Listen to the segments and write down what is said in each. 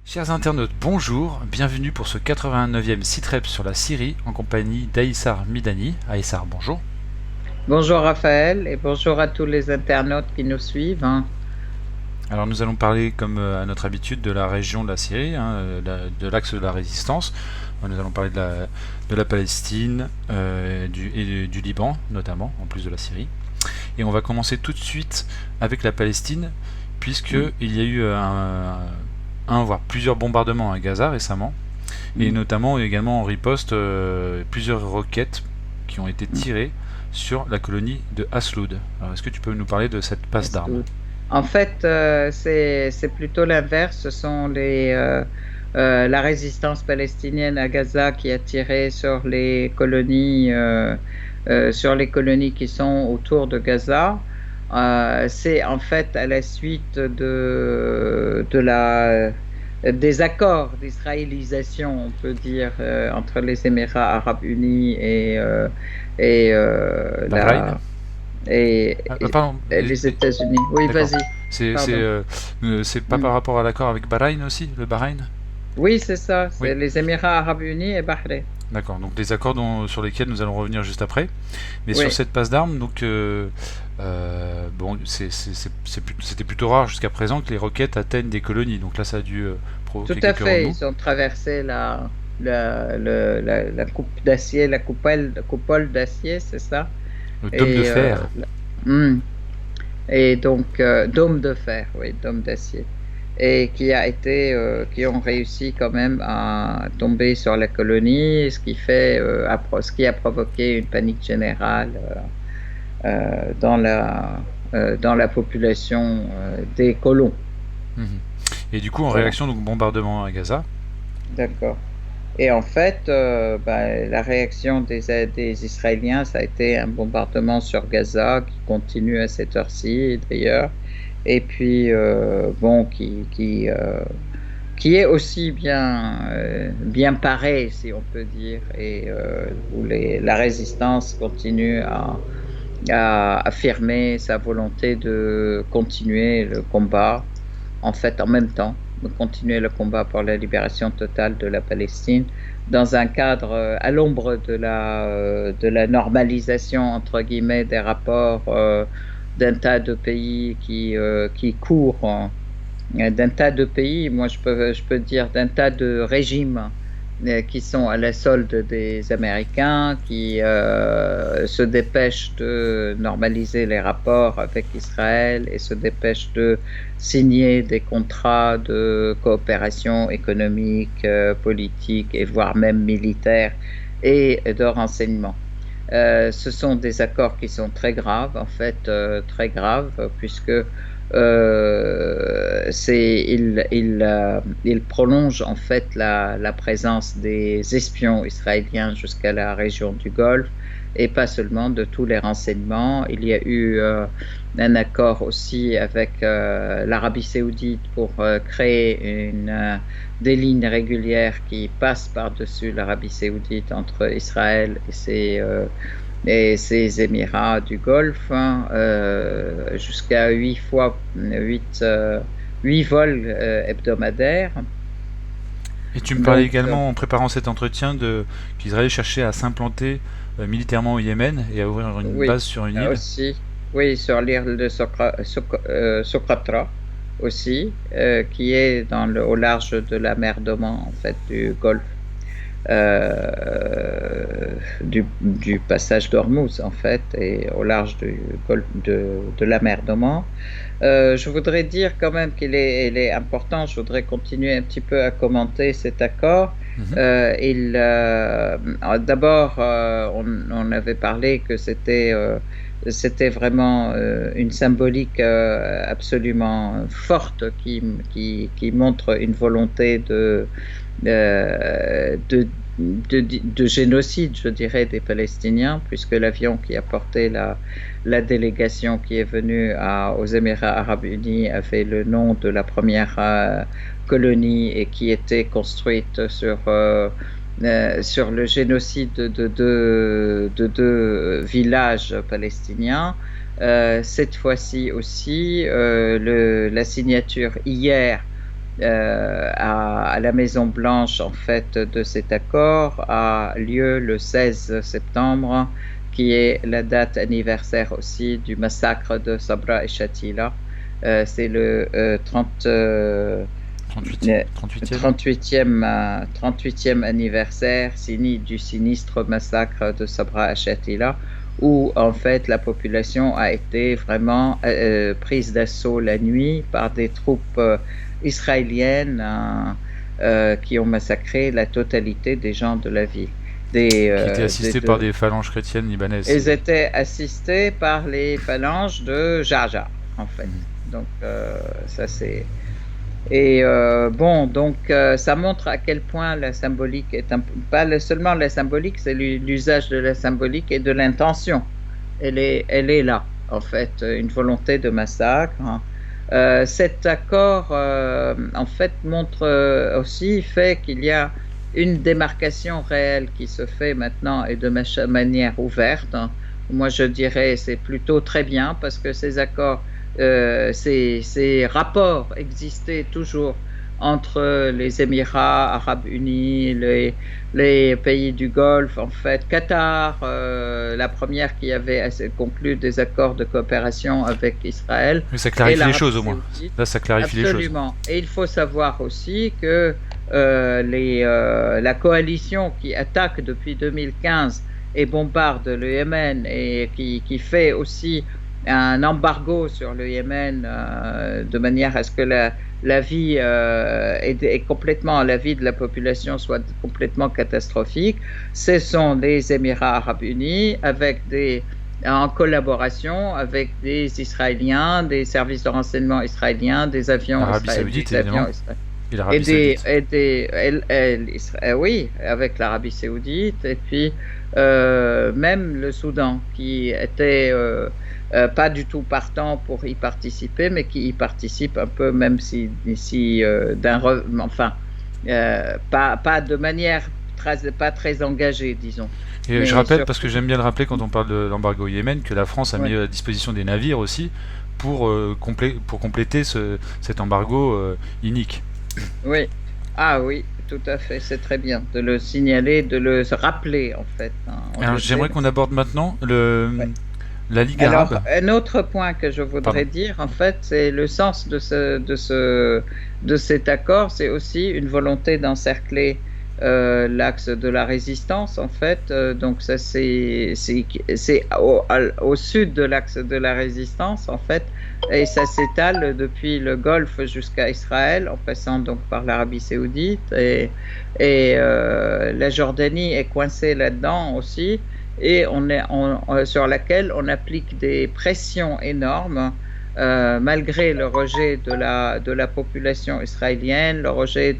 Chers internautes, bonjour, bienvenue pour ce 89e Citrep sur la Syrie en compagnie d'Aïssar Midani. Aïssar, bonjour. Bonjour Raphaël et bonjour à tous les internautes qui nous suivent. Alors nous allons parler comme à notre habitude de la région de la Syrie, de l'axe de la résistance. Nous allons parler de la Palestine et du Liban notamment, en plus de la Syrie. Et on va commencer tout de suite avec la Palestine, puisqu'il y a eu voire plusieurs bombardements à Gaza récemment, et notamment également en riposte plusieurs roquettes qui ont été tirées sur la colonie de Asloud. Alors est-ce que tu peux nous parler de cette passe d'armes ? En fait, c'est plutôt l'inverse. Ce sont la résistance palestinienne à Gaza qui a tiré sur les colonies qui sont autour de Gaza. C'est en fait à la suite des accords d'israélisation, on peut dire, entre les Émirats arabes unis et les États-Unis. Oui, d'accord. Vas-y. C'est pas par rapport à l'accord avec Bahreïn aussi, le Bahreïn ? Oui, c'est ça. C'est oui. Les Émirats arabes unis et Bahreïn. D'accord, donc des accords sur lesquels nous allons revenir juste après. Mais oui. Sur cette passe d'armes, donc c'était plutôt rare jusqu'à présent que les roquettes atteignent des colonies. Donc là, ça a dû provoquer quelques remous. Tout à fait. Ils ont traversé la coupe d'acier, la coupole d'acier, c'est ça. Le dôme de fer. Et donc dôme de fer, oui, dôme d'acier. Et qui ont réussi quand même à tomber sur la colonie, ce qui a provoqué une panique générale dans la population des colons. Et du coup, en réaction, donc bombardement à Gaza. D'accord. Et en fait, la réaction des Israéliens, ça a été un bombardement sur Gaza qui continue à cette heure-ci d'ailleurs. Et puis qui est aussi bien paré, si on peut dire, et où la résistance continue à affirmer sa volonté de continuer le combat, en fait en même temps, de continuer le combat pour la libération totale de la Palestine dans un cadre à l'ombre de la normalisation entre guillemets des rapports d'un tas de pays qui courent, d'un tas de pays, moi je peux dire d'un tas de régimes qui sont à la solde des Américains, qui se dépêchent de normaliser les rapports avec Israël et se dépêchent de signer des contrats de coopération économique, politique et voire même militaire et de renseignement. Ce sont des accords qui sont très graves, en fait, très graves, puisque il prolonge en fait la présence des espions israéliens jusqu'à la région du Golfe, et pas seulement, de tous les renseignements. Il y a eu un accord aussi avec l'Arabie Saoudite pour créer des lignes régulières qui passent par-dessus l'Arabie Saoudite entre Israël et ses Émirats du Golfe, jusqu'à 8 vols hebdomadaires. Et tu me parlais également en préparant cet entretien qu'Israël cherchait à s'implanter militairement au Yémen et à ouvrir une base sur une île. Aussi, oui, sur l'île de Socotra aussi, qui est au large de la mer d'Oman, en fait, du Golfe. Du passage d'Ormuz en fait, et au large du golfe de la mer d'Oman. Je voudrais dire quand même qu'il est important, je voudrais continuer un petit peu à commenter cet accord. D'abord, on avait parlé que c'était vraiment une symbolique absolument forte qui montre une volonté de génocide, je dirais, des Palestiniens, puisque l'avion qui a porté la délégation qui est venue aux Émirats arabes unis avait le nom de la première colonie et qui était construite sur sur le génocide de deux villages palestiniens. Cette fois-ci aussi, la signature hier à la Maison Blanche en fait de cet accord a lieu le 16 septembre, qui est la date anniversaire aussi du massacre de Sabra et Shatila. C'est le 38e anniversaire du sinistre massacre de Sabra et Shatila, où en fait la population a été vraiment prise d'assaut la nuit par des troupes israéliennes qui ont massacré la totalité des gens de la ville. Qui étaient assistés par des phalanges chrétiennes libanaises. Ils étaient assistés par les phalanges de Jaja, en fait. Donc ça c'est... Et donc ça montre à quel point la symbolique est pas seulement la symbolique, c'est l'usage de la symbolique et de l'intention. Elle est là, en fait, une volonté de massacre. Cet accord, en fait, montre fait qu'il y a une démarcation réelle qui se fait maintenant et de manière ouverte. Moi, je dirais c'est plutôt très bien, parce que ces accords, ces rapports existaient toujours entre les Émirats arabes unis, les pays du Golfe, en fait, Qatar, la première qui avait conclu des accords de coopération avec Israël. Mais ça clarifie les choses au moins. Là, ça clarifie les choses. Absolument. Et il faut savoir aussi que la coalition qui attaque depuis 2015 et bombarde le Yémen et qui fait aussi un embargo sur le Yémen de manière à ce que la vie la vie de la population soit complètement catastrophique. Ce sont les Émirats arabes unis en collaboration avec des Israéliens, des services de renseignement israéliens, des avions israéliens. Oui, avec l'Arabie saoudite, et puis même le Soudan, qui était pas du tout partant pour y participer, mais qui y participe un peu, même pas de manière pas très engagée, disons. Et je rappelle, parce que j'aime bien le rappeler quand on parle de l'embargo au Yémen, que la France a mis à disposition des navires aussi pour compléter cet embargo inique. Oui, oui, tout à fait, c'est très bien de le signaler, de le rappeler en fait. Alors j'aimerais qu'on aborde maintenant la Ligue arabe. Un autre point que je voudrais dire, en fait, c'est le sens de cet accord, c'est aussi une volonté d'encercler l'axe de la résistance, en fait. Donc ça, c'est au sud de l'axe de la résistance, en fait, et ça s'étale depuis le Golfe jusqu'à Israël, en passant donc par l'Arabie saoudite, et la Jordanie est coincée là-dedans aussi, et sur laquelle on applique des pressions énormes, malgré le rejet de la population israélienne, le rejet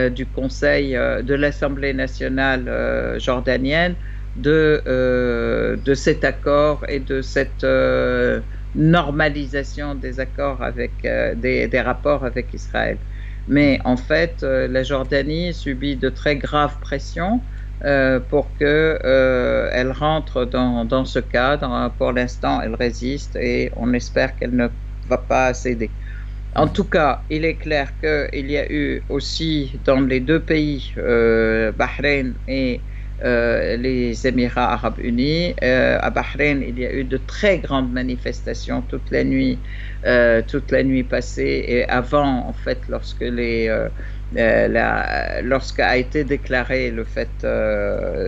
du Conseil de l'Assemblée nationale jordanienne de cet accord et de cette normalisation des accords avec des rapports avec Israël. Mais en fait, la Jordanie subit de très graves pressions pour qu'elle rentre dans ce cadre. Pour l'instant, elle résiste et on espère qu'elle ne va pas céder. En tout cas, il est clair qu'il y a eu aussi dans les deux pays, Bahreïn et les Émirats arabes unis, à Bahreïn, il y a eu de très grandes manifestations toute la nuit passée et avant, en fait, lorsqu'a été déclaré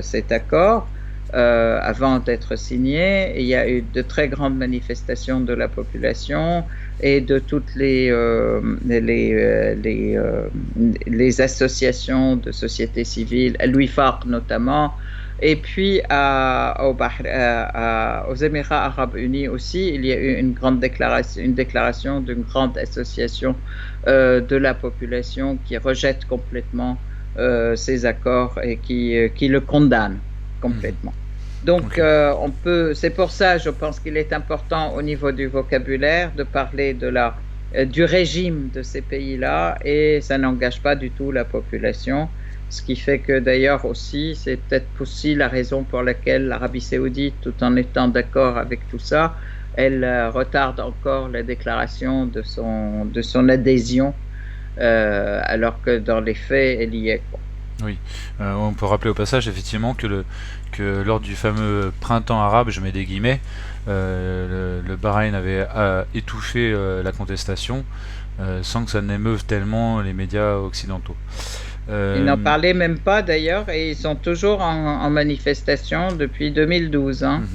cet accord, avant d'être signé, il y a eu de très grandes manifestations de la population et de toutes les associations de société civile, l'UIFAR notamment, et puis aux Émirats arabes unis aussi, il y a eu une déclaration d'une grande association de la population qui rejette complètement ces accords et qui le condamne complètement. Donc, c'est pour ça, je pense qu'il est important au niveau du vocabulaire de parler du régime de ces pays-là, et ça n'engage pas du tout la population. Ce qui fait que d'ailleurs aussi, c'est peut-être aussi la raison pour laquelle l'Arabie saoudite, tout en étant d'accord avec tout ça, elle retarde encore la déclaration de son adhésion, alors que dans les faits, elle y est, quoi. Oui, on peut rappeler au passage effectivement que lors du fameux printemps arabe, je mets des guillemets, le Bahreïn avait étouffé la contestation sans que ça n'émeuve tellement les médias occidentaux. Ils n'en Euh, parlaient même pas d'ailleurs et ils sont toujours en manifestation depuis 2012, hein. mhm.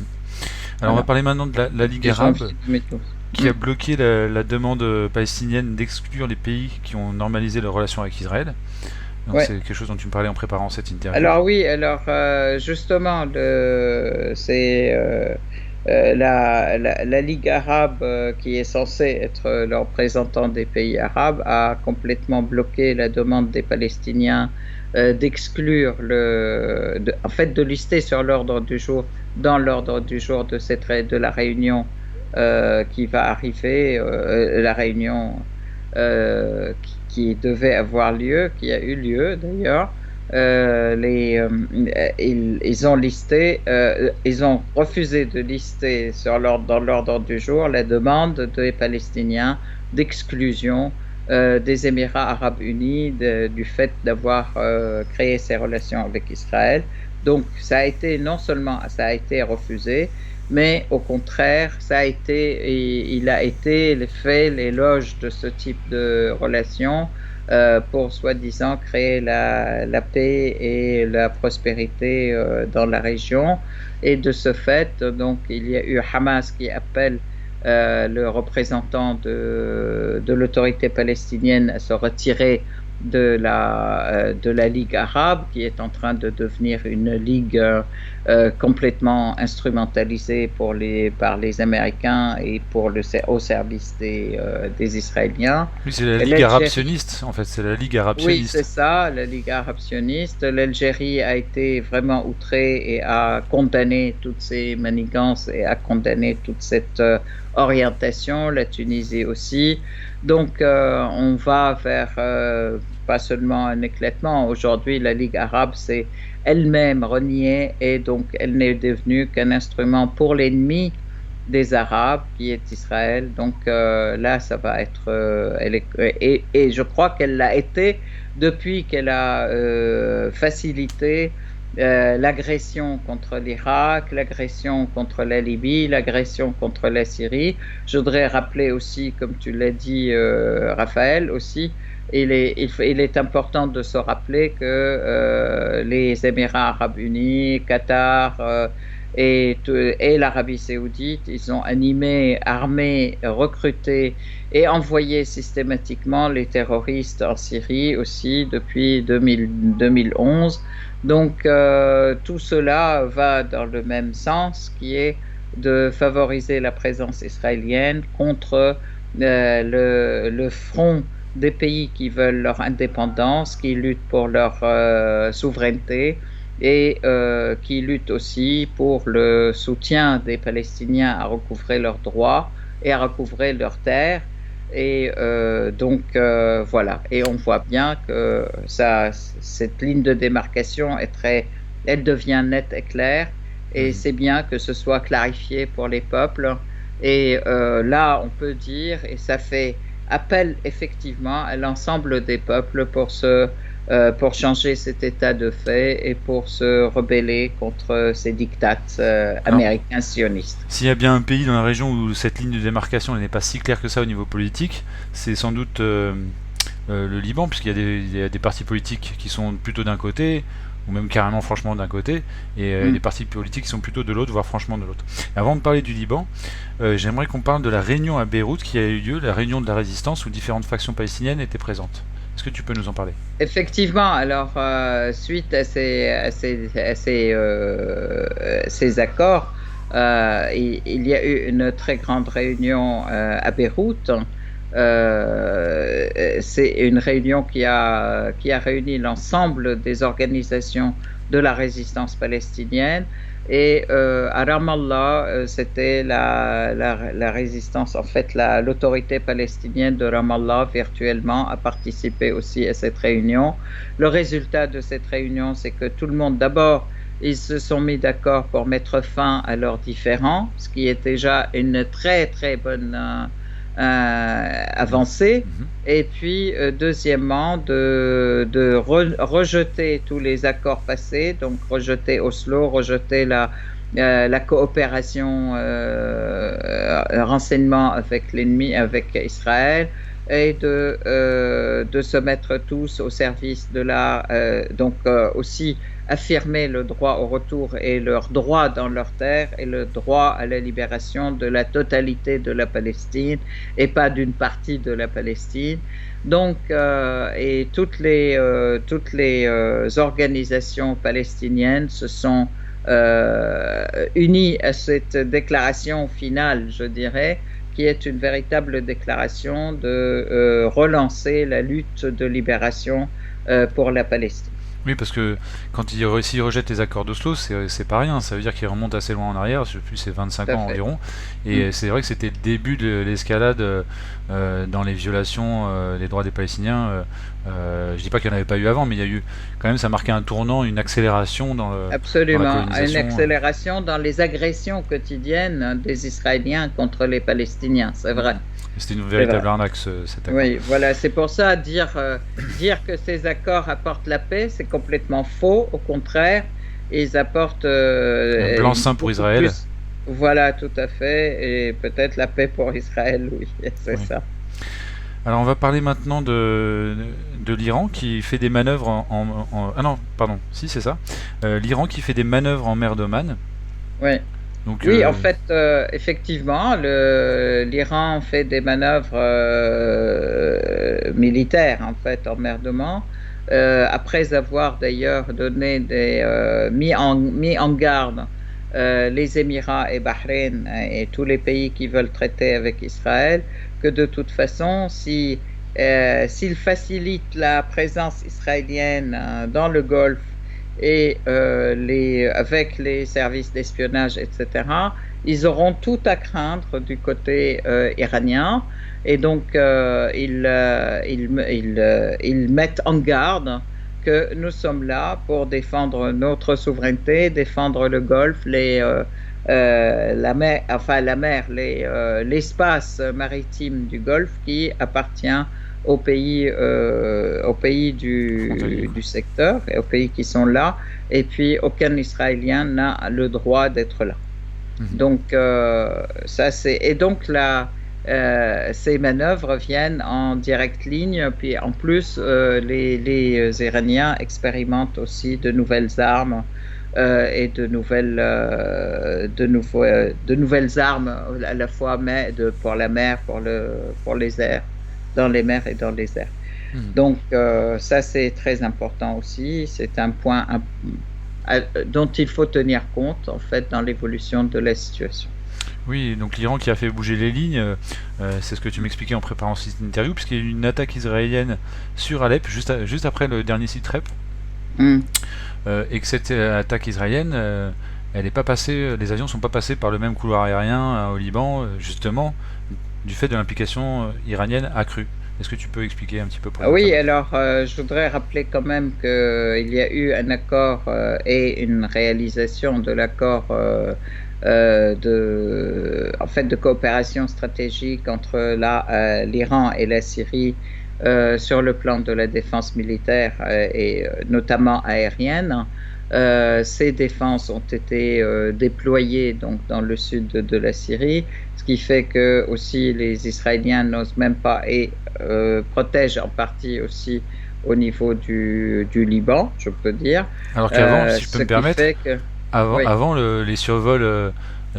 Alors on va Voilà, parler maintenant de la Ligue depuis arabe janvier 2012. qui a bloqué la demande palestinienne d'exclure les pays qui ont normalisé leurs relations avec Israël. Donc Ouais. c'est quelque chose dont tu me parlais en préparant cette interview. Alors oui, alors justement, c'est la Ligue arabe qui est censée être le représentant des pays arabes a complètement bloqué la demande des Palestiniens d'exclure en fait de lister sur l'ordre du jour, dans l'ordre du jour de la réunion qui va arriver, la réunion qui devait avoir lieu, qui a eu lieu d'ailleurs. Ils ont listé, ils ont refusé de lister dans l'ordre du jour la demande des Palestiniens d'exclusion des Émirats arabes unis du fait d'avoir créé ces relations avec Israël. Donc, non seulement ça a été refusé, mais au contraire, il a été fait l'éloge de ce type de relations pour soi-disant créer la paix et la prospérité dans la région. Et de ce fait, donc, il y a eu Hamas qui appelle le représentant de l'autorité palestinienne à se retirer de la Ligue arabe, qui est en train de devenir une ligue complètement instrumentalisée par les Américains et au service des Israéliens. Oui, c'est la Ligue arabe L'Algérie, sioniste, en fait, c'est la Ligue arabe oui, c'est sioniste. ça, la Ligue arabe sioniste. L'Algérie a été vraiment outrée et a condamné toutes ces manigances et a condamné toute cette orientation, la Tunisie aussi. Donc, on va vers pas seulement un éclatement. Aujourd'hui, la Ligue arabe s'est elle-même reniée et donc elle n'est devenue qu'un instrument pour l'ennemi des Arabes, qui est Israël. Donc là, ça va être... et je crois qu'elle l'a été depuis qu'elle a facilité l'agression contre l'Irak, l'agression contre la Libye, l'agression contre la Syrie. Je voudrais rappeler aussi, comme tu l'as dit, Raphaël, aussi, il est important de se rappeler que les Émirats arabes unis, Qatar et l'Arabie saoudite, ils ont animé, armé, recruté et envoyé systématiquement les terroristes en Syrie aussi depuis 2011. Donc tout cela va dans le même sens, qui est de favoriser la présence israélienne contre le front des pays qui veulent leur indépendance, qui luttent pour leur souveraineté et qui luttent aussi pour le soutien des Palestiniens à recouvrer leurs droits et à recouvrer leurs terres. Et donc voilà, et on voit bien que cette ligne de démarcation elle devient nette et claire, et c'est bien que ce soit clarifié pour les peuples. Et là, on peut dire, et ça fait appel effectivement à l'ensemble des peuples pour changer cet état de fait et pour se rebeller contre ces diktats Alors, américains sionistes. s'il y a bien un pays dans la région où cette ligne de démarcation n'est pas si claire que ça au niveau politique, c'est sans doute le Liban, puisqu'il y a des partis politiques qui sont plutôt d'un côté, ou même carrément franchement d'un côté, et des partis politiques qui sont plutôt de l'autre, voire franchement de l'autre. Avant de parler du Liban, j'aimerais qu'on parle de la réunion à Beyrouth qui a eu lieu, la réunion de la résistance où différentes factions palestiniennes étaient présentes. Est-ce que tu peux nous en parler? Effectivement, alors suite à ces accords, il y a eu une très grande réunion à Beyrouth. C'est une réunion qui a réuni l'ensemble des organisations de la résistance palestinienne. Et à Ramallah, c'était la résistance, en fait, l'autorité palestinienne de Ramallah virtuellement a participé aussi à cette réunion. Le résultat de cette réunion, c'est que tout le monde, d'abord, ils se sont mis d'accord pour mettre fin à leurs différends, ce qui est déjà une très très bonne avancée. Et puis, deuxièmement, de rejeter tous les accords passés, donc rejeter Oslo, rejeter la coopération renseignement avec l'ennemi, avec Israël, et de se mettre tous au service de donc aussi affirmer le droit au retour et leur droit dans leur terre et le droit à la libération de la totalité de la Palestine et pas d'une partie de la Palestine. Donc, et toutes les organisations palestiniennes se sont unies à cette déclaration finale, je dirais, qui est une véritable déclaration de relancer la lutte de libération pour la Palestine. Oui, parce que s'ils rejettent les accords d'Oslo, c'est pas rien. Ça veut dire qu'ils remontent assez loin en arrière, je sais plus, c'est 25 ans environ. Et c'est vrai que c'était le début de l'escalade dans les violations des droits des Palestiniens. Je dis pas qu'il n'y en avait pas eu avant, mais il y a eu quand même, ça marquait un tournant, une accélération dans la colonisation. Une accélération dans les agressions quotidiennes des Israéliens contre les Palestiniens, c'est vrai. C'était une véritable arnaque, cet accord. Oui, voilà, c'est pour ça, dire que ces accords apportent la paix, c'est complètement faux. Au contraire, ils apportent un blanc-seing pour Israël. Plus, voilà, tout à fait, et peut-être la paix pour Israël, oui, c'est ça. Alors on va parler maintenant de l'Iran qui fait des manœuvres ah non, pardon, si c'est ça. L'Iran qui fait des manœuvres en mer d'Oman. Oui. Donc, oui, en fait, effectivement, l'Iran fait des manœuvres militaires en fait en mer d'Oman, après avoir d'ailleurs donné mis en garde les Émirats et Bahreïn et tous les pays qui veulent traiter avec Israël, que de toute façon, s'ils facilitent la présence israélienne dans le Golfe et avec les services d'espionnage, etc., ils auront tout à craindre du côté iranien. Et donc, ils mettent en garde que nous sommes là pour défendre notre souveraineté, défendre le Golfe, la mer, l'espace maritime du Golfe qui appartient aux pays du secteur et aux pays qui sont là, et puis aucun Israélien n'a le droit d'être là. Donc ça c'est, et donc là ces manœuvres viennent en directe ligne, puis en plus les Iraniens expérimentent aussi de nouvelles armes et de nouvelles armes à la fois pour la mer, pour les airs, dans les mers et dans les airs. Donc ça c'est très important aussi, c'est un point dont il faut tenir compte en fait dans l'évolution de la situation. Oui, donc l'Iran qui a fait bouger les lignes, c'est ce que tu m'expliquais en préparant cette interview, puisqu'il y a eu une attaque israélienne sur Alep juste après le dernier site REP, et que cette attaque israélienne, elle n'est pas passée, les avions ne sont pas passés par le même couloir aérien au Liban, justement, du fait de l'implication iranienne accrue. Est-ce que tu peux expliquer un petit peu pourquoi? Oui, alors je voudrais rappeler quand même qu'il y a eu un accord et une réalisation de l'accord de coopération stratégique entre l'Iran et la Syrie sur le plan de la défense militaire et notamment aérienne. Ces défenses ont été déployées donc dans le sud de la Syrie, ce qui fait que aussi les Israéliens n'osent même pas et protègent en partie aussi au niveau du Liban, je peux dire. Alors qu'avant, si je peux me permettre, avant les survols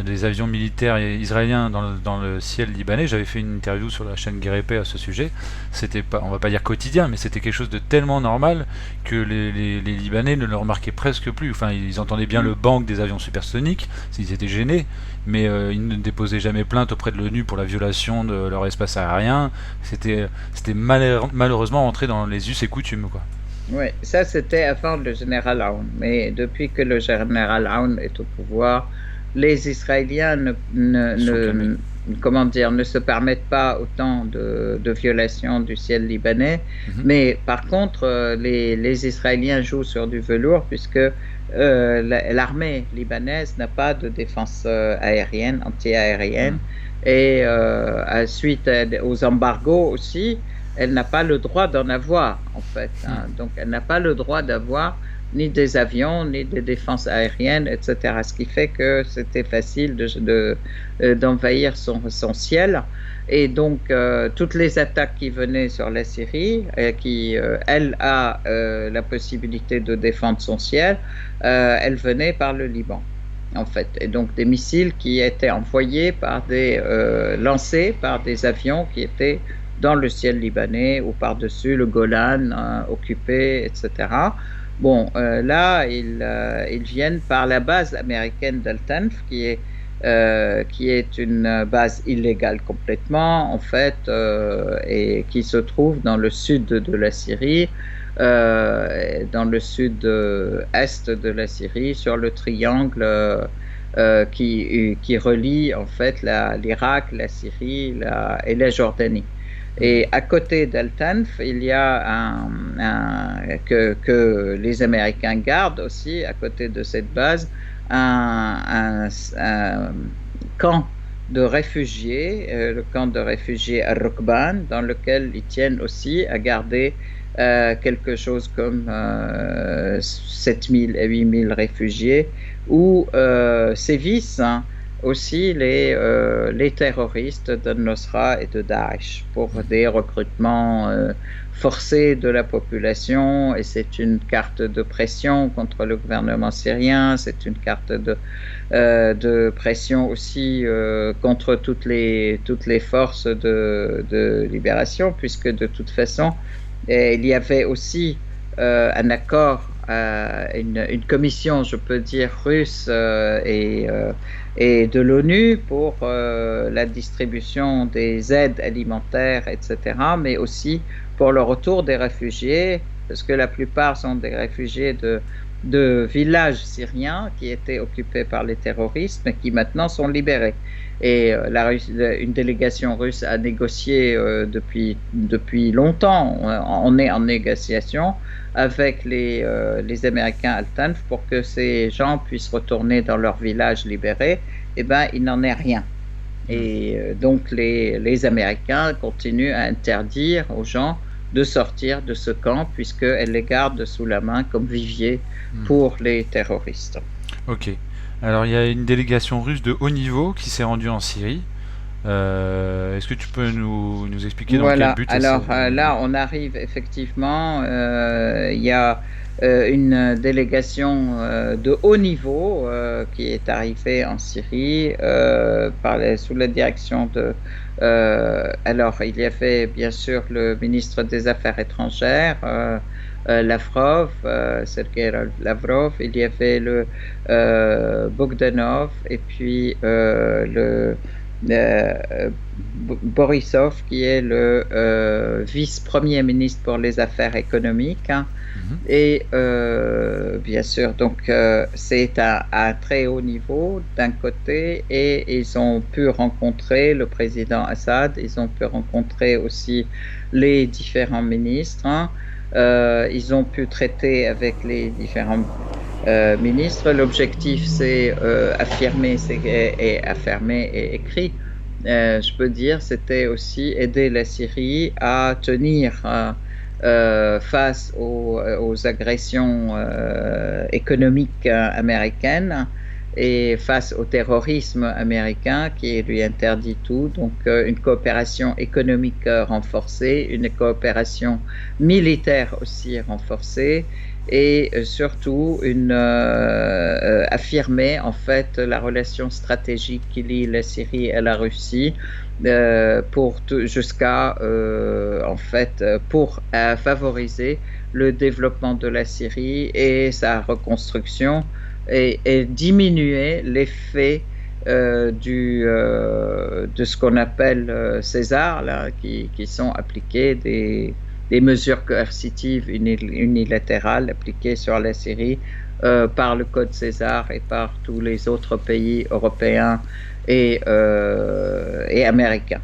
des avions militaires israéliens dans le ciel libanais, j'avais fait une interview sur la chaîne Guerre et Paix à ce sujet. C'était pas, on va pas dire quotidien, mais c'était quelque chose de tellement normal que les Libanais ne le remarquaient presque plus. Enfin, ils entendaient bien le bang des avions supersoniques, ils étaient gênés, mais ils ne déposaient jamais plainte auprès de l'ONU pour la violation de leur espace aérien. C'était malheureusement entré dans les us et coutumes, quoi. Oui, ça c'était avant le général Aoun. Mais depuis que le général Aoun est au pouvoir, les Israéliens Ils se sont calmés. comment dire, ne se permettent pas autant de violations du ciel libanais. Mhm. Mais par contre, les Israéliens jouent sur du velours puisque l'armée libanaise n'a pas de défense aérienne, Mhm. anti-aérienne. Et suite aux embargos aussi, elle n'a pas le droit d'en avoir, en fait, Mhm. hein. Donc, elle n'a pas le droit d'avoir ni des avions, ni des défenses aériennes, etc. Ce qui fait que c'était facile d'envahir son ciel. Et donc, toutes les attaques qui venaient sur la Syrie, elle a la possibilité de défendre son ciel, elles venaient par le Liban, en fait. Et donc, des missiles qui étaient envoyés lancés par des avions qui étaient dans le ciel libanais ou par-dessus le Golan occupé, etc. Bon, là, ils viennent par la base américaine d'Al-Tanf, qui est une base illégale complètement, en fait, et qui se trouve dans le sud de la Syrie, dans le sud-est de la Syrie, sur le triangle qui relie en fait l'Irak, la Syrie et la Jordanie. Mhm. Et à côté d'Al-Tanf, il y a que les Américains gardent aussi, à côté de cette base, un camp de réfugiés, le camp de réfugiés à Rukban, dans lequel ils tiennent aussi à garder quelque chose comme 7000 à 8000 réfugiés, où sévissent, hein, aussi les terroristes de Nosra et de Daesh pour Mhm. des recrutements forcés de la population. Et c'est une carte de pression contre le gouvernement syrien, c'est une carte de pression aussi contre toutes les forces de libération, puisque de toute façon, il y avait aussi un accord, une commission, je peux dire, russe et de l'ONU pour la distribution des aides alimentaires, etc., mais aussi pour le retour des réfugiés, parce que la plupart sont des réfugiés de villages syriens qui étaient occupés par les terroristes, mais qui maintenant sont libérés. Et une délégation russe a négocié depuis longtemps. On est en négociation avec les Américains Al-Tanf pour que ces gens puissent retourner dans leur village libéré. Eh bien, il n'en est rien. Mhm. Et donc, les Américains continuent à interdire aux gens de sortir de ce camp puisqu'elles les gardent sous la main comme vivier Mhm. pour les terroristes. Ok. Alors il y a une délégation russe de haut niveau qui s'est rendue en Syrie. Est-ce que tu peux nous expliquer dans quel Voilà, but ça alors là, on arrive effectivement, il y a une délégation de haut niveau qui est arrivée en Syrie sous la direction alors, il y avait bien sûr le ministre des Affaires étrangères, Lavrov, Sergei Lavrov, il y avait le Bogdanov et puis Borisov, qui est le vice-premier ministre pour les affaires économiques, hein. Mhm. Et bien sûr, donc c'est à un très haut niveau d'un côté, et ils ont pu rencontrer le président Assad, ils ont pu rencontrer aussi les différents ministres, hein. Ils ont pu traiter avec les différents ministres. L'objectif, c'est affirmé et écrit. Je peux dire, c'était aussi aider la Syrie à tenir face aux agressions économiques américaines et face au terrorisme américain qui lui interdit tout. Donc, une coopération économique renforcée, une coopération militaire aussi renforcée, et surtout affirmer en fait la relation stratégique qui lie la Syrie et la Russie jusqu'à en fait pour favoriser le développement de la Syrie et sa reconstruction, et diminuer l'effet de ce qu'on appelle César, là, qui sont appliqués des mesures coercitives unilatérales appliquées sur la Syrie par le Code César et par tous les autres pays européens et américains.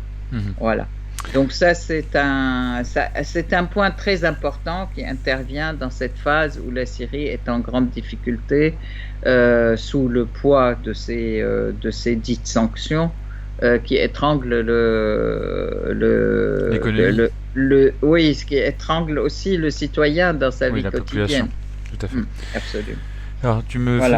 Voilà. Donc ça, c'est un point très important qui intervient dans cette phase où la Syrie est en grande difficulté sous le poids de ces dites sanctions qui étranglent oui, ce qui étrangle aussi le citoyen dans sa vie quotidienne. Tout à fait. Absolument. Alors,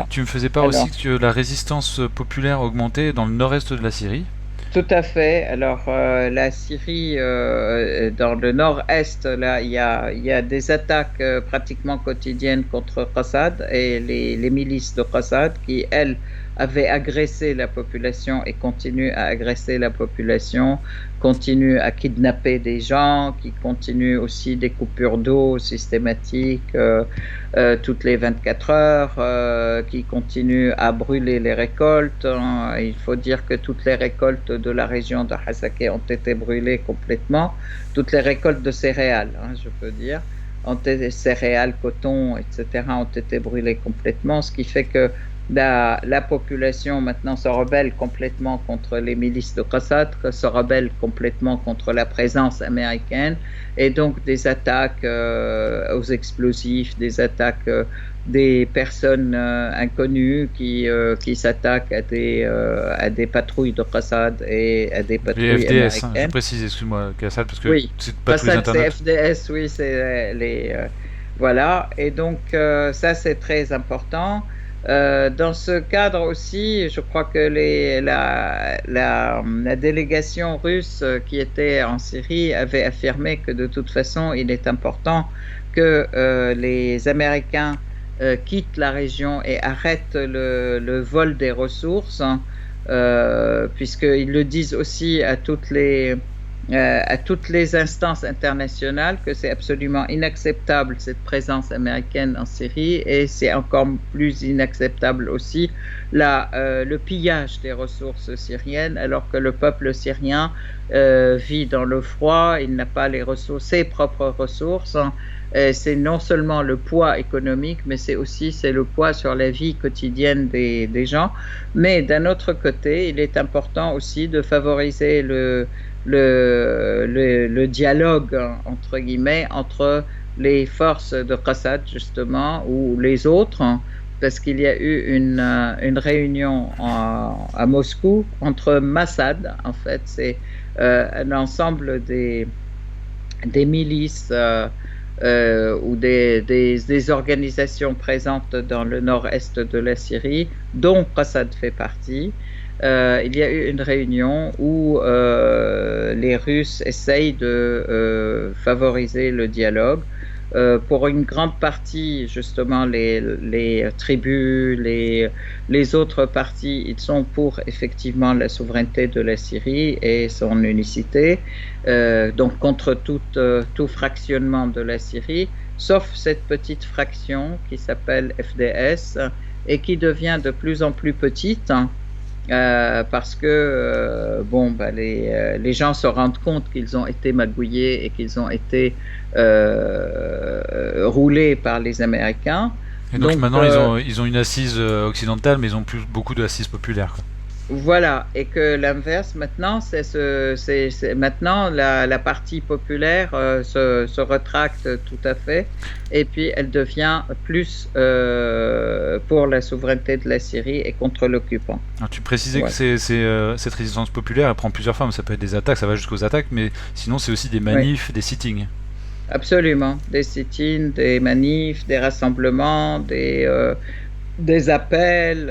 tu me faisais part aussi que la résistance populaire augmentait dans le nord-est de la Syrie. Tout à fait. Alors, la Syrie, dans le nord-est, là, il y a des attaques pratiquement quotidiennes contre Assad et les milices de Assad qui, elles, avaient agressé la population et continuent à agresser la population, continuent à kidnapper des gens, qui continuent aussi des coupures d'eau systématiques toutes les 24 heures, qui continuent à brûler les récoltes. Il faut dire que toutes les récoltes de la région de Hasakeh ont été brûlées complètement, toutes les récoltes de céréales, je peux dire, céréales, coton, etc., ont été brûlées complètement, ce qui fait que la population maintenant se rebelle complètement contre les milices de Assad, se rebelle complètement contre la présence américaine, et donc des attaques aux explosifs, des attaques des personnes inconnues qui s'attaquent à des patrouilles de Assad et à des patrouilles FDS, américaines. Je précise, excuse-moi, Assad, parce que oui, c'est patrouilles c'est FDS, oui, c'est les voilà, et donc ça c'est très important. Dans ce cadre aussi, je crois que la délégation russe qui était en Syrie avait affirmé que de toute façon, il est important que les Américains quittent la région et arrêtent le vol des ressources, puisqu'ils le disent aussi à toutes les instances internationales que c'est absolument inacceptable cette présence américaine en Syrie, et c'est encore plus inacceptable aussi le pillage des ressources syriennes alors que le peuple syrien vit dans le froid, il n'a pas ses propres ressources. C'est non seulement le poids économique, mais c'est le poids sur la vie quotidienne des gens. Mais d'un autre côté, il est important aussi de favoriser le dialogue, entre guillemets, entre les forces de Assad, justement, ou les autres, parce qu'il y a eu une réunion à Moscou entre Massad, en fait, c'est un ensemble des milices ou des organisations présentes dans le nord-est de la Syrie, dont Assad fait partie. Il y a eu une réunion où les Russes essayent de favoriser le dialogue. Pour une grande partie, justement, les tribus, les autres partis, ils sont pour effectivement la souveraineté de la Syrie et son unicité, donc contre tout fractionnement de la Syrie, sauf cette petite fraction qui s'appelle FDS et qui devient de plus en plus petite. Parce que les gens se rendent compte qu'ils ont été magouillés et qu'ils ont été roulés par les Américains. Et donc maintenant ils ont une assise occidentale, mais ils ont plus beaucoup d'assises populaires, quoi. Voilà, et que l'inverse maintenant, c'est maintenant la partie populaire se retracte tout à fait, et puis elle devient plus pour la souveraineté de la Syrie et contre l'occupant. Alors tu précisais que cette résistance populaire, elle prend plusieurs formes. Ça peut être des attaques, ça va jusqu'aux attaques, mais sinon c'est aussi des manifs, des sittings. Absolument, des sit-ins, des manifs, des rassemblements, des appels,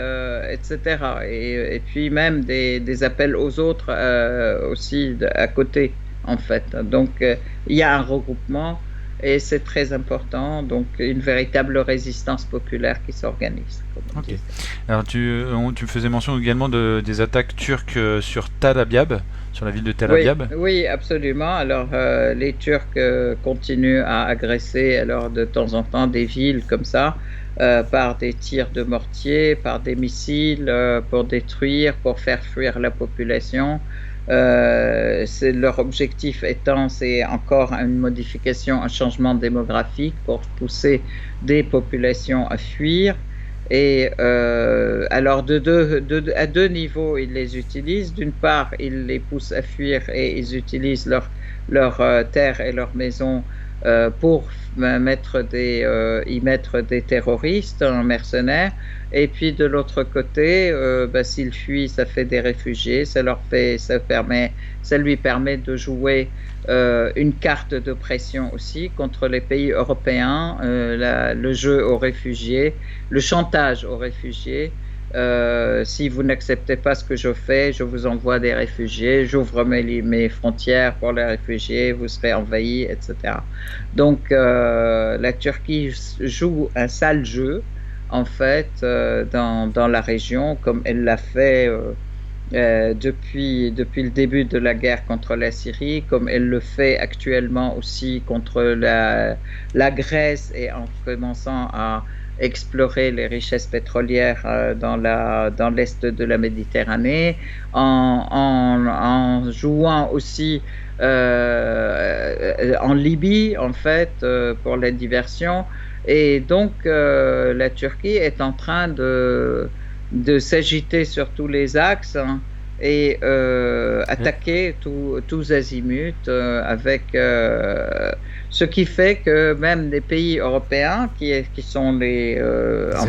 etc. Et puis même des appels aux autres aussi à côté, en fait. Donc, il y a un regroupement et c'est très important. Donc, une véritable résistance populaire qui s'organise. Ok. Alors, tu me faisais mention également des attaques turques sur Tal Abyab, sur la ville de Tal Abyab. Oui, absolument. Alors, les Turcs continuent à agresser alors de temps en temps des villes comme ça. Par des tirs de mortier, par des missiles, pour détruire, pour faire fuir la population. Leur objectif étant, c'est encore une modification, un changement démographique pour pousser des populations à fuir. Et alors, à deux niveaux, ils les utilisent. D'une part, ils les poussent à fuir et ils utilisent leur terres et leurs maisons pour y mettre des terroristes, mercenaires. Et puis de l'autre côté, s'ils fuient, ça fait des réfugiés, ça lui permet de jouer une carte de pression aussi contre les pays européens, le jeu aux réfugiés, le chantage aux réfugiés. Si vous n'acceptez pas ce que je fais, je vous envoie des réfugiés, j'ouvre mes frontières pour les réfugiés, vous serez envahis, etc. Donc la Turquie joue un sale jeu, en fait, dans la région, comme elle l'a fait depuis le début de la guerre contre la Syrie, comme elle le fait actuellement aussi contre la Grèce, et en commençant à explorer les richesses pétrolières dans l'est de la Méditerranée, en jouant aussi en Libye, en fait, pour la diversion. Et donc, la Turquie est en train de s'agiter sur tous les axes, hein, et attaquer tous azimuts, avec ce qui fait que même les pays européens qui sont en alliés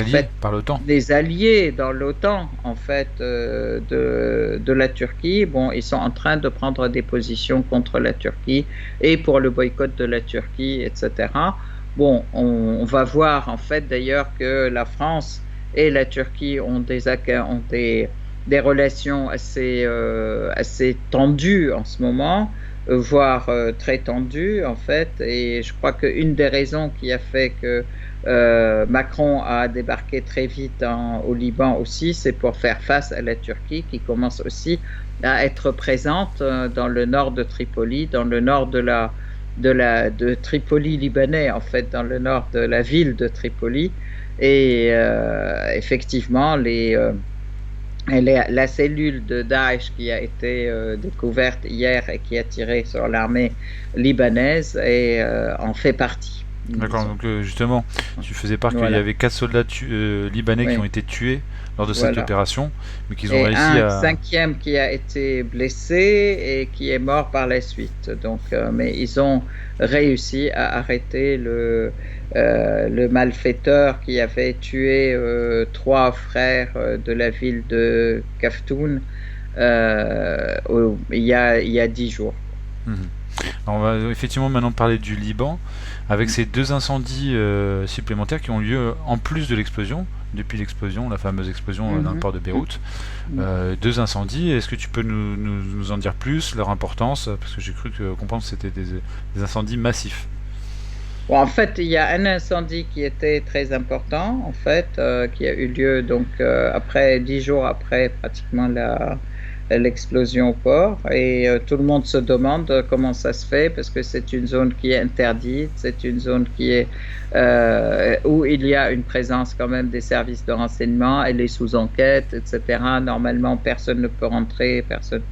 fait par l'OTAN. des alliés dans l'OTAN, en fait, de la Turquie, bon, ils sont en train de prendre des positions contre la Turquie et pour le boycott de la Turquie, etc. Bon, on va voir, en fait, d'ailleurs, que la France et la Turquie ont des relations assez tendues en ce moment, voire très tendues, en fait. Et je crois qu'une des raisons qui a fait que Macron a débarqué très vite au Liban aussi, c'est pour faire face à la Turquie, qui commence aussi à être présente dans le nord de Tripoli, dans le nord de Tripoli libanais, en fait, dans le nord de la ville de Tripoli. Et effectivement, la cellule de Daesh qui a été découverte hier et qui a tiré sur l'armée libanaise en fait partie. D'accord, donc justement, tu faisais part qu'il y avait 4 soldats libanais qui ont été tués lors de cette opération, mais qu'ils ont réussi un cinquième qui a été blessé et qui est mort par la suite. Donc, mais ils ont réussi à arrêter le malfaiteur qui avait tué 3 frères de la ville de Kaftoun il y a 10 jours. Alors on va effectivement maintenant parler du Liban, avec ces 2 incendies supplémentaires qui ont lieu en plus de l'explosion, depuis l'explosion, la fameuse explosion dans le port de Beyrouth. 2 incendies, est-ce que tu peux nous en dire plus, leur importance, parce que j'ai cru comprendre que c'était des incendies massifs. Bon, en fait, il y a un incendie qui était très important, en fait, qui a eu lieu donc après 10 jours après pratiquement l'explosion au port, et tout le monde se demande comment ça se fait, parce que c'est une zone qui est interdite, c'est une zone qui est où il y a une présence quand même des services de renseignement, elle est sous enquête, etc. Normalement, personne ne peut rentrer, personne.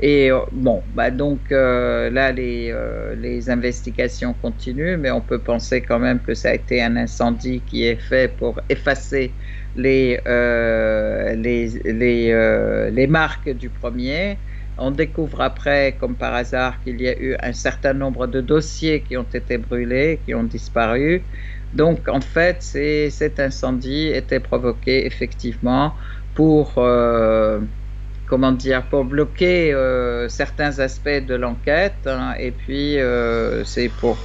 Et bon, donc là, les investigations continuent, mais on peut penser quand même que ça a été un incendie qui est fait pour effacer les marques du premier. On découvre après, comme par hasard, qu'il y a eu un certain nombre de dossiers qui ont été brûlés, qui ont disparu. Donc, en fait, cet incendie était provoqué effectivement pour pour bloquer certains aspects de l'enquête, hein, et puis c'est pour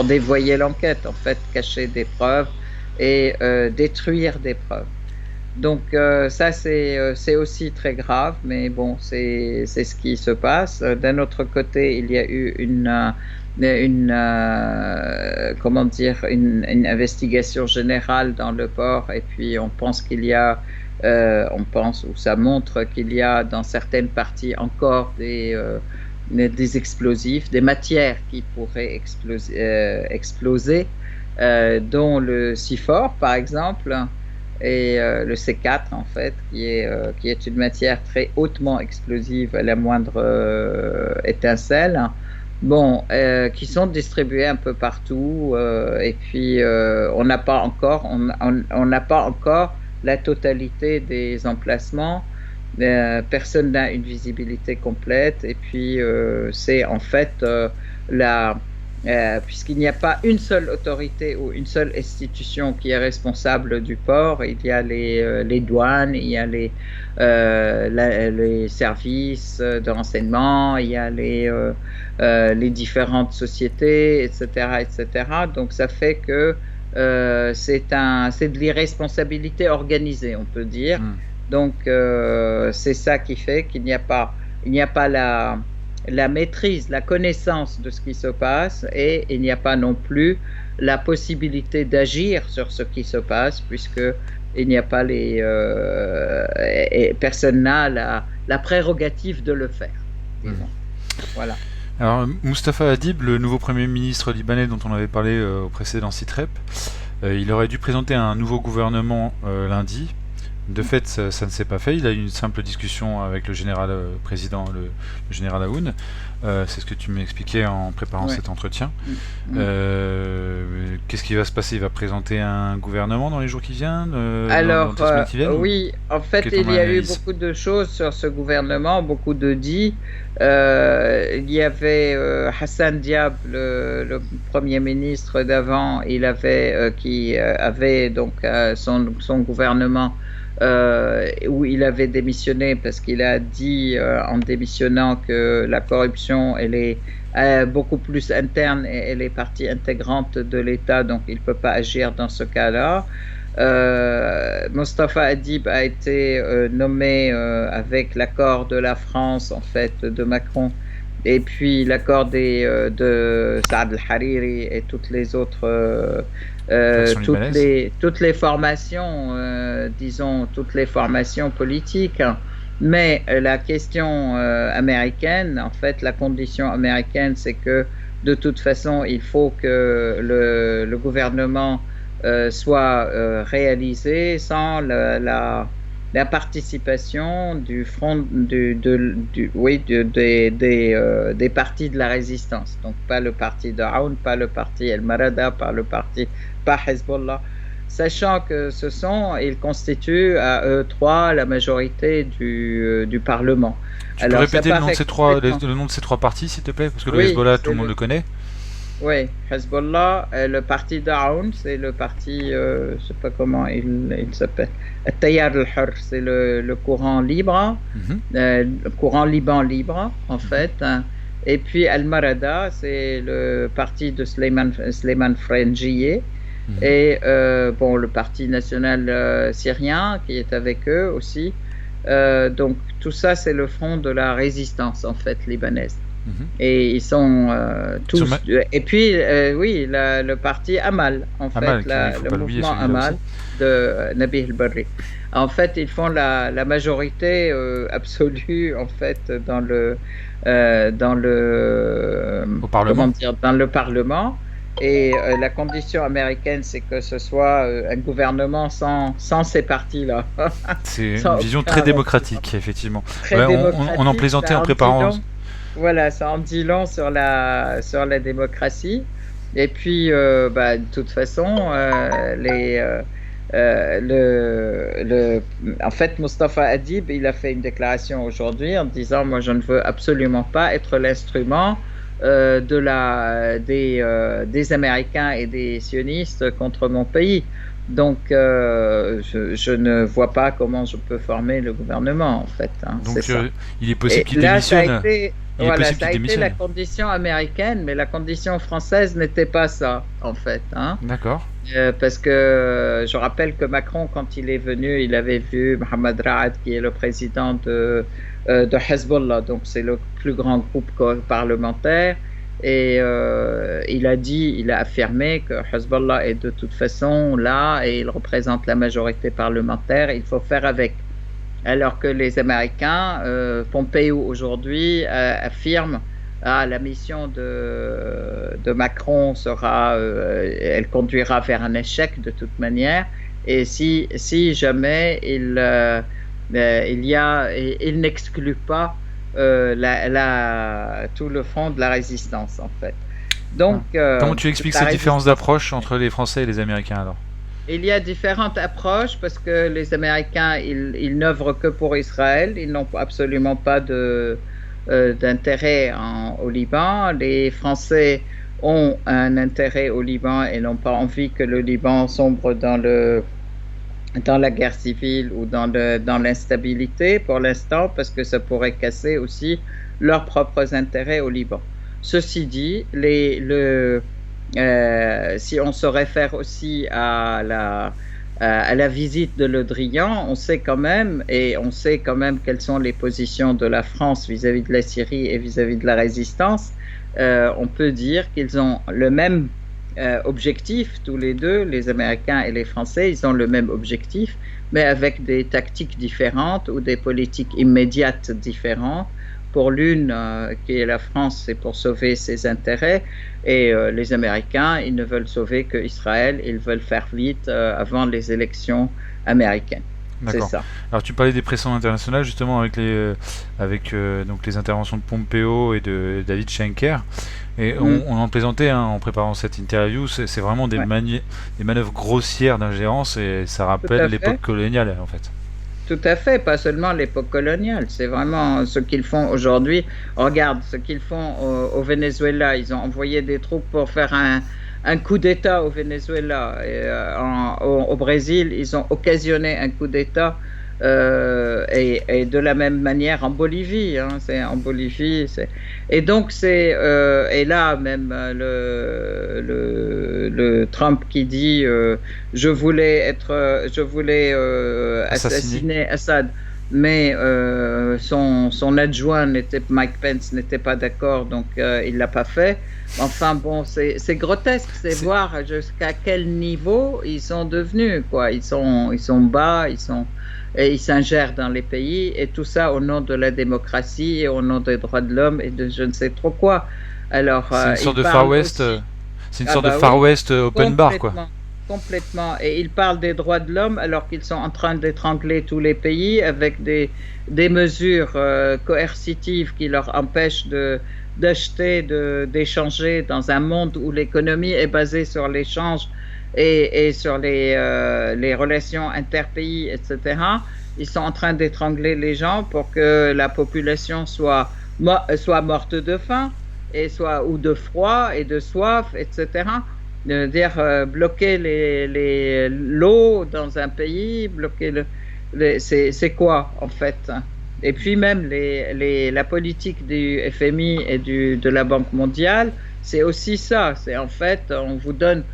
dévoyer l'enquête, en fait, cacher des preuves et détruire des preuves. Donc ça, c'est aussi très grave, mais bon, c'est ce qui se passe. D'un autre côté, il y a eu une investigation générale dans le port, et puis on pense ou ça montre qu'il y a dans certaines parties encore des explosifs, des matières qui pourraient exploser, dont le CIFOR par exemple. et le C4 en fait, qui est une matière très hautement explosive à la moindre étincelle. Bon, qui sont distribués un peu partout, et puis on n'a pas encore, on n'a pas encore la totalité des emplacements. Personne n'a une visibilité complète, et puis c'est en fait la puisqu'il n'y a pas une seule autorité ou une seule institution qui est responsable du port, il y a les douanes, il y a les services de renseignement, il y a les différentes sociétés, etc., etc. Donc ça fait que c'est de l'irresponsabilité organisée, on peut dire. Donc c'est ça qui fait qu'il n'y a pas la maîtrise, la connaissance de ce qui se passe, et il n'y a pas non plus la possibilité d'agir sur ce qui se passe, puisque il n'y a pas et personne n'a la prérogative de le faire, disons. Voilà. Alors, Mustapha Adib, le nouveau Premier ministre libanais dont on avait parlé au précédent CITREP, il aurait dû présenter un nouveau gouvernement lundi. De fait, ça ne s'est pas fait. Il a eu une simple discussion avec le général président, le général Aoun. C'est ce que tu m'expliquais en préparant cet entretien. Qu'est-ce qui va se passer? Il va présenter un gouvernement dans les jours qui viennent? Alors, oui, en fait, il y a eu beaucoup de choses sur ce gouvernement, beaucoup de dits. Il y avait Hassan Diab, le Premier ministre d'avant, qui avait donc son gouvernement, où il avait démissionné parce qu'il a dit en démissionnant que la corruption elle est beaucoup plus interne et elle est partie intégrante de l'État, donc il ne peut pas agir dans ce cas-là. Mustapha Adib a été nommé avec l'accord de la France, en fait, de Macron, et puis l'accord de Saad al-Hariri et toutes les autres toutes les formations, disons, toutes les formations politiques. Mais la question américaine, en fait, la condition américaine, c'est que de toute façon, il faut que le gouvernement soit réalisé sans la participation du front des partis de la résistance. Donc pas le parti de Aoun, pas le parti El Marada, pas Hezbollah, sachant que ils constituent à eux trois la majorité du Parlement. Tu peux répéter le nom de ces trois partis, s'il te plaît, parce que le Hezbollah, tout le monde le connaît. Oui, Hezbollah, le parti d'Aoun, c'est le parti, je ne sais pas comment il s'appelle, Tayyar al-Hur, c'est le courant libre, le courant Liban libre, en fait. Et puis Al-Marada, c'est le parti de Sleiman Frangieh, et le parti national syrien qui est avec eux aussi. Donc tout ça, c'est le front de la résistance, en fait, libanaise. Et ils sont tous. Et puis, oui, le parti Amal, en fait, le mouvement Amal de Nabih el-Berri. En fait, ils font la majorité absolue, en fait, dans le Parlement. Et la condition américaine, c'est que ce soit un gouvernement sans ces partis-là. C'est une vision très démocratique, effectivement. On en plaisantait en préparant. Voilà, ça en dit long sur la démocratie. Et puis, de toute façon, en fait, Mustapha Adib, il a fait une déclaration aujourd'hui en disant: moi, je ne veux absolument pas être l'instrument des Américains et des sionistes contre mon pays. Donc, je ne vois pas comment je peux former le gouvernement, en fait. Donc, il est possible qu'il démissionne. Ça a été la condition américaine, mais la condition française n'était pas ça, en fait. D'accord. Parce que je rappelle que Macron, quand il est venu, il avait vu Mohamed Raad, qui est le président de Hezbollah, donc c'est le plus grand groupe parlementaire, et il a affirmé que Hezbollah est de toute façon là, et il représente la majorité parlementaire, il faut faire avec. Alors que les Américains, Pompeo aujourd'hui, affirme la mission de Macron elle conduira vers un échec de toute manière, Et si jamais il n'exclut pas tout le front de la résistance, en fait. Donc, comment tu expliques cette différence d'approche entre les Français et les Américains alors? Il y a différentes approches parce que les Américains, ils n'œuvrent que pour Israël, ils n'ont absolument pas d'intérêt au Liban. Les Français ont un intérêt au Liban et n'ont pas envie que le Liban sombre dans la guerre civile ou dans l'instabilité pour l'instant, parce que ça pourrait casser aussi leurs propres intérêts au Liban. Ceci dit, si on se réfère aussi à la visite de Le Drian, on sait quand même quelles sont les positions de la France vis-à-vis de la Syrie et vis-à-vis de la résistance. On peut dire qu'ils ont le même objectif, tous les deux, les Américains et les Français, ils ont le même objectif, mais avec des tactiques différentes ou des politiques immédiates différentes. Pour l'une, qui est la France, c'est pour sauver ses intérêts, et les Américains, ils ne veulent sauver qu'Israël, ils veulent faire vite avant les élections américaines. D'accord. C'est ça. Alors tu parlais des pressions internationales justement avec donc les interventions de Pompeo et de David Schenker. Et on en plaisantait en préparant cette interview, c'est vraiment des manœuvres grossières d'ingérence et ça rappelle l'époque coloniale en fait. Tout à fait, pas seulement l'époque coloniale, c'est vraiment ce qu'ils font aujourd'hui. Regarde ce qu'ils font au Venezuela, ils ont envoyé des troupes pour faire un coup d'État au Venezuela. Et, au Brésil, ils ont occasionné un coup d'État et de la même manière en Bolivie. Et donc et là même le Trump qui dit je voulais assassiner Assad. Mais son adjoint Mike Pence n'était pas d'accord, donc il l'a pas fait. Enfin bon, c'est grotesque, c'est voir jusqu'à quel niveau ils sont devenus, quoi. Ils sont bas, et ils s'ingèrent dans les pays, et tout ça au nom de la démocratie et au nom des droits de l'homme et de je ne sais trop quoi. Alors c'est une sorte de Far West, Far West open bar, quoi. Complètement. Et ils parlent des droits de l'homme alors qu'ils sont en train d'étrangler tous les pays avec des mesures coercitives qui leur empêchent d'acheter, d'échanger dans un monde où l'économie est basée sur l'échange et sur les relations interpays, etc. Ils sont en train d'étrangler les gens pour que la population soit morte de faim ou de froid et de soif, etc. Bloquer l'eau dans un pays, c'est quoi en fait? Et puis même la politique du FMI et de la Banque mondiale, c'est aussi ça. C'est en fait, on vous donne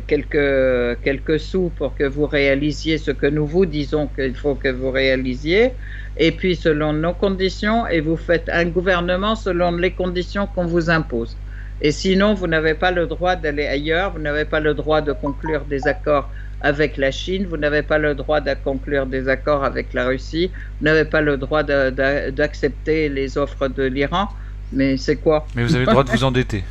quelques sous pour que vous réalisiez ce que nous vous disons qu'il faut que vous réalisiez, et puis selon nos conditions, et vous faites un gouvernement selon les conditions qu'on vous impose. Et sinon, vous n'avez pas le droit d'aller ailleurs, vous n'avez pas le droit de conclure des accords avec la Chine, vous n'avez pas le droit de conclure des accords avec la Russie, vous n'avez pas le droit d'accepter les offres de l'Iran. Mais c'est quoi? Mais vous avez le droit de vous endetter.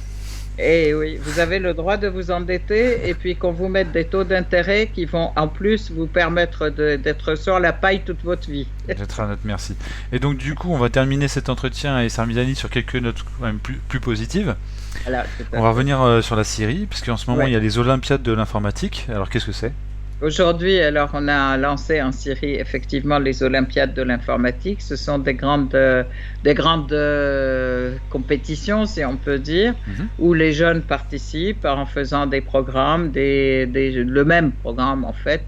Et oui, vous avez le droit de vous endetter et puis qu'on vous mette des taux d'intérêt qui vont en plus vous permettre d'être sur la paille toute votre vie. D'être à notre merci. Et donc du coup, on va terminer cet entretien et Sarmizani sur quelques notes quand même plus positives. Alors, on va revenir sur la Syrie, puisqu'en ce moment il y a les Olympiades de l'informatique. Alors qu'est-ce que c'est? Aujourd'hui, alors on a lancé en Syrie effectivement les Olympiades de l'informatique. Ce sont des grandes compétitions, si on peut dire, où les jeunes participent en faisant des programmes, le même programme en fait,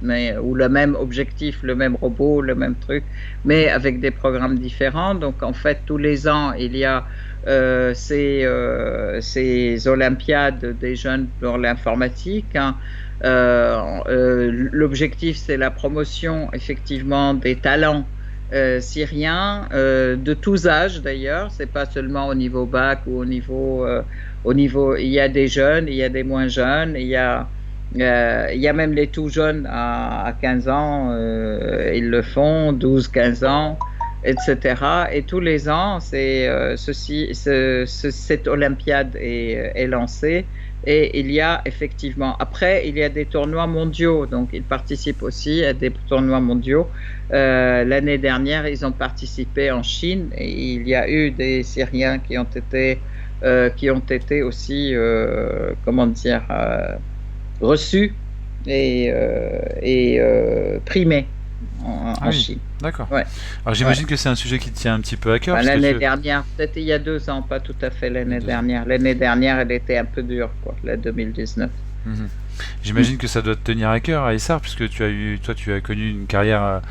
ou le même objectif, le même robot, le même truc, mais avec des programmes différents. Donc en fait, tous les ans, il y a ces Olympiades des jeunes pour l'informatique. L'objectif, c'est la promotion effectivement des talents syriens de tous âges d'ailleurs. C'est pas seulement au niveau bac ou au niveau. Il y a des jeunes, il y a des moins jeunes, il y a même les tout jeunes à 15 ans, ils le font, 12-15 ans, etc. Et tous les ans, cette Olympiade est lancée Et il y a effectivement, après, il y a des tournois mondiaux, donc ils participent aussi à des tournois mondiaux. L'année dernière, ils ont participé en Chine et il y a eu des Syriens qui ont été aussi, comment dire, reçus et primés Ah en oui, Chine. d'accord. Ouais, Alors ouais. j'imagine que c'est un sujet qui te tient un petit peu à cœur, Enfin, parce que l'année dernière, peut-être il y a 2 ans, pas tout à fait il y a l'année 2 ans. dernière. L'année dernière, elle était un peu dure, quoi, la 2019. Mhm. J'imagine que ça doit te tenir à cœur, Aïssar, puisque tu as connu une carrière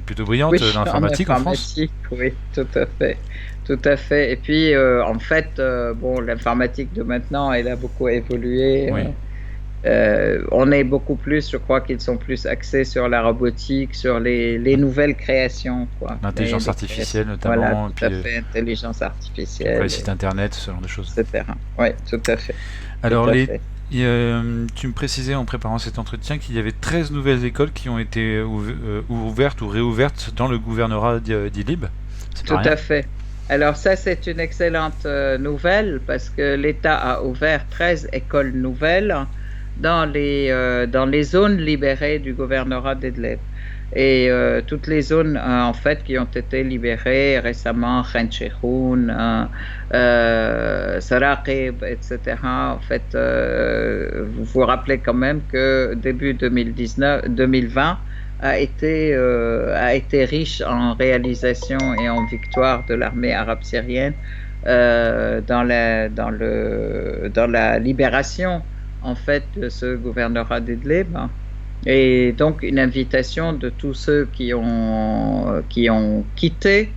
plutôt brillante Oui, dans en l'informatique en France. informatique, oui, tout à fait, tout à fait. Et puis, en fait, bon, l'informatique de maintenant, elle a beaucoup évolué. Oui, On est beaucoup plus, je crois qu'ils sont plus axés sur la robotique, sur les nouvelles créations, quoi. l'intelligence Les artificielle créations, voilà, notamment, et tout à puis, fait, intelligence puis après les artificielle, sites internet, ce genre de choses. etc. Oui, tout à fait, tout Alors, à fait. tu me précisais en préparant cet entretien qu'il y avait 13 nouvelles écoles qui ont été ouvertes ou réouvertes dans le gouvernorat d'Idlib. C'est pas Tout rien. à fait. Alors ça, c'est une excellente nouvelle parce que l'État a ouvert 13 écoles nouvelles dans les zones libérées du gouvernorat d'Idlib. Et toutes les zones, en fait, qui ont été libérées récemment, Khan Sheikhoun, Saraqib, etc. En fait, vous vous rappelez quand même que début 2020, a été riche en réalisations et en victoires de l'armée arabe syrienne dans la libération en fait de ce gouvernorat d'Idlib. Et donc une invitation de tous ceux qui ont quitté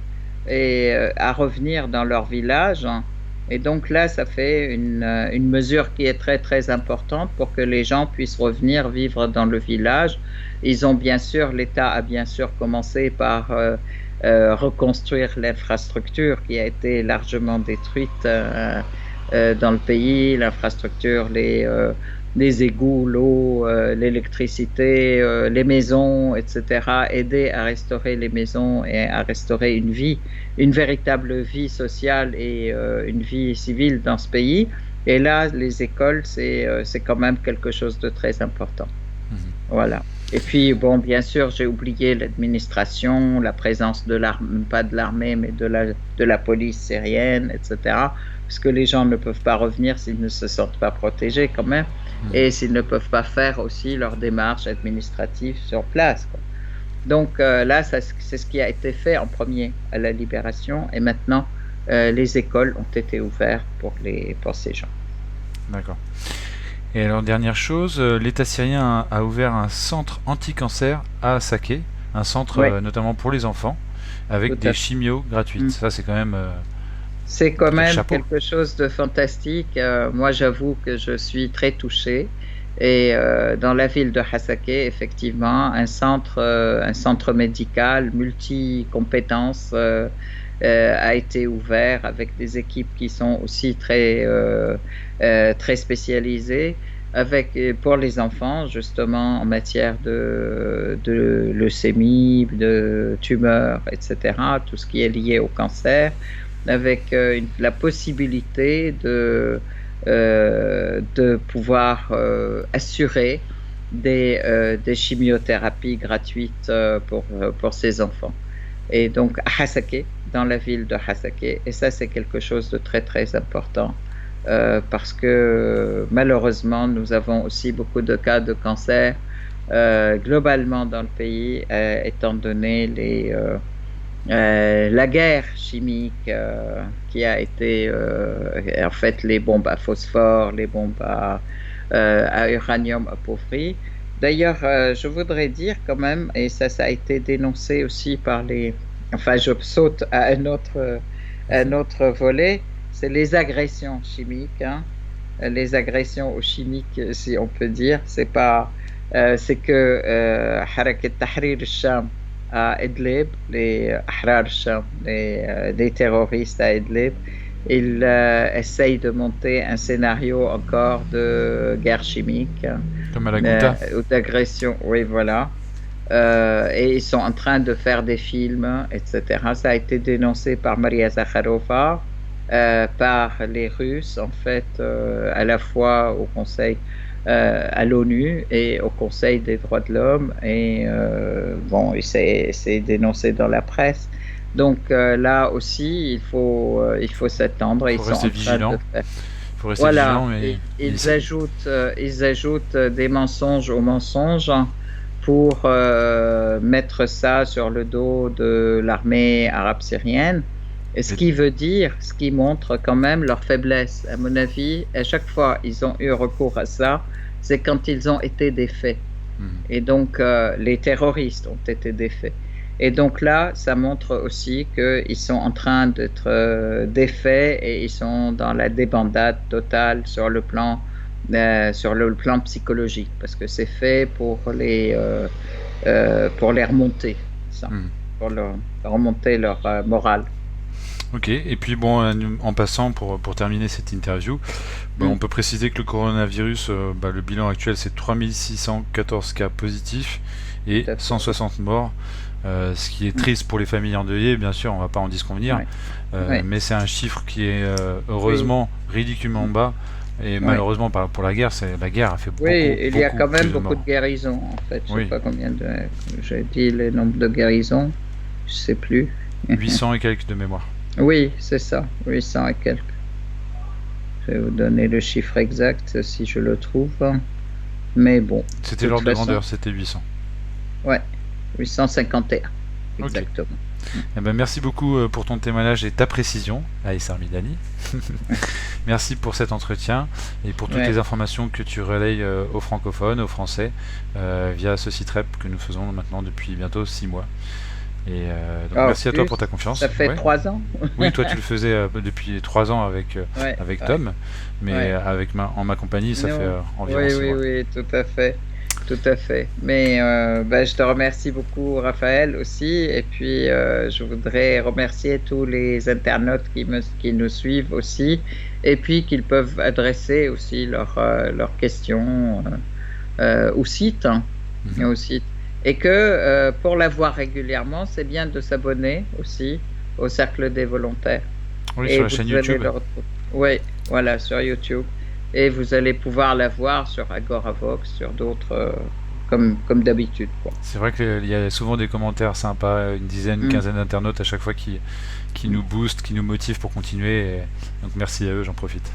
et à revenir dans leur village. Et donc là, ça fait une mesure qui est très très importante pour que les gens puissent revenir vivre dans le village. L'État a bien sûr commencé par reconstruire l'infrastructure qui a été largement détruite dans le pays, l'infrastructure, les égouts, l'eau, l'électricité, les maisons, etc. Aider à restaurer les maisons et à restaurer une véritable vie sociale et une vie civile dans ce pays. Et là, les écoles, c'est quand même quelque chose de très important. Mhm. Voilà. Et puis, bon, bien sûr, j'ai oublié l'administration, la présence de l'armée, pas de l'armée, mais de la police syrienne, etc. Parce que les gens ne peuvent pas revenir s'ils ne se sentent pas protégés quand même, et s'ils ne peuvent pas faire aussi leur démarche administrative sur place, quoi. Donc là, c'est ce qui a été fait en premier à la libération, et maintenant, les écoles ont été ouvertes pour ces gens. D'accord. Et alors, dernière chose, l'État syrien a ouvert un centre anti-cancer à Saké, un centre Oui, notamment pour les enfants, avec tout des à fait. chimios gratuites. Mm. Ça, c'est quand même C'est quand même chapeau. quelque chose de fantastique. Moi, j'avoue que je suis très touchée. Et dans la ville de Hasakeh, effectivement, un centre médical multi-compétences a été ouvert avec des équipes qui sont aussi très spécialisées, pour les enfants, justement, en matière de leucémie, de tumeurs, etc., tout ce qui est lié au cancer, avec la possibilité de pouvoir assurer des chimiothérapies gratuites pour ces enfants. Et donc à Hasakeh, dans la ville de Hasakeh, et ça c'est quelque chose de très très important parce que malheureusement nous avons aussi beaucoup de cas de cancer globalement dans le pays étant donné la guerre chimique qui a été en fait les bombes à phosphore, les bombes à uranium appauvri. D'ailleurs, je voudrais dire quand même, et ça a été dénoncé aussi par enfin je saute à un autre volet, c'est les agressions chimiques, hein. Les agressions aux chimiques, si on peut dire, c'est que Harakat Tahrir al-Sham à Idlib, les Ahrar al-Sham, les terroristes à Idlib, ils essayent de monter un scénario encore de guerre chimique Comme à la Ghouta. ou d'agression, oui voilà. Et ils sont en train de faire des films, etc. Ça a été dénoncé par Maria Zakharova par les Russes, en fait, à la fois au Conseil, à l'ONU et au Conseil des droits de l'homme. Et bon, et c'est dénoncé dans la presse. Donc là aussi, il faut s'attendre. Il Ils faut sont rester en train vigilant. de faire. Il faut rester Voilà, vigilant, mais ils ajoutent des mensonges aux mensonges pour mettre ça sur le dos de l'armée arabe syrienne. Et ce mais- qui veut dire, ce qui montre quand même leur faiblesse. À mon avis, à chaque fois ils ont eu recours à ça, c'est quand ils ont été défaits. Mhm. Et donc, les terroristes ont été défaits. Et donc là, ça montre aussi qu'ils sont en train d'être défaits et ils sont dans la débandade totale sur le plan psychologique, parce que c'est fait pour les remonter, ça, Mhm. pour remonter leur morale. Ok, et puis bon, en passant, pour terminer cette interview, on peut préciser que le coronavirus, le bilan actuel c'est 3614 cas positifs et 160 morts, ce qui est triste pour les familles endeuillées, bien sûr, on va pas en disconvenir, Ouais. mais c'est un chiffre qui est heureusement ridiculement bas, et malheureusement pour la guerre, la guerre a fait Oui, il y a beaucoup quand même plus de beaucoup de morts. guérisons, en fait. Je sais Oui, pas combien de. J'ai dit le nombre de guérisons, je sais plus. 800 et quelques de mémoire. Oui, c'est ça, 800 et quelques. Je vais vous donner le chiffre exact si je le trouve. Mais bon, C'était de toute l'ordre de façon, grandeur, c'était 800. ouais, 851, Ok. exactement. Eh ben, merci beaucoup pour ton témoignage et ta précision, Aïssar Midani. Merci pour cet entretien et pour toutes Ouais. les informations que tu relayes aux francophones, aux français, via ce site web que nous faisons maintenant depuis bientôt 6 mois. Et donc Ah, merci à toi plus, pour ta confiance. ça fait Ouais. 3 ans. Oui, toi tu le faisais depuis 3 ans avec, Ouais, avec ouais, Tom, mais ouais. en ma compagnie, ça fait Non. environ Oui, 6 oui, mois. oui, tout à fait. Tout à fait. Mais je te remercie beaucoup, Raphaël, aussi. Et puis, je voudrais remercier tous les internautes qui nous suivent aussi. Et puis, qu'ils peuvent adresser aussi leurs questions au site. Mhm. Au site. Et que pour la voir régulièrement, c'est bien de s'abonner aussi au Cercle des volontaires. Oui, Et sur la vous chaîne allez YouTube. le retrouver. Oui, voilà, sur YouTube. Et vous allez pouvoir la voir sur Agoravox, sur d'autres, comme d'habitude, quoi. C'est vrai qu'il y a souvent des commentaires sympas, une dizaine, une Mm. quinzaine d'internautes à chaque fois qui nous boostent, qui nous motivent pour continuer. Donc merci à eux, j'en profite.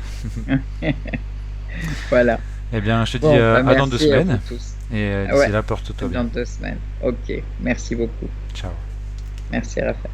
Voilà. Eh bien, je te dis Bon, à dans 2 merci à vous semaines. tous. Et d'ici Ouais, là, porte-toi dans bien. 2 semaines. Ok, merci beaucoup. Ciao. Merci, Raphaël.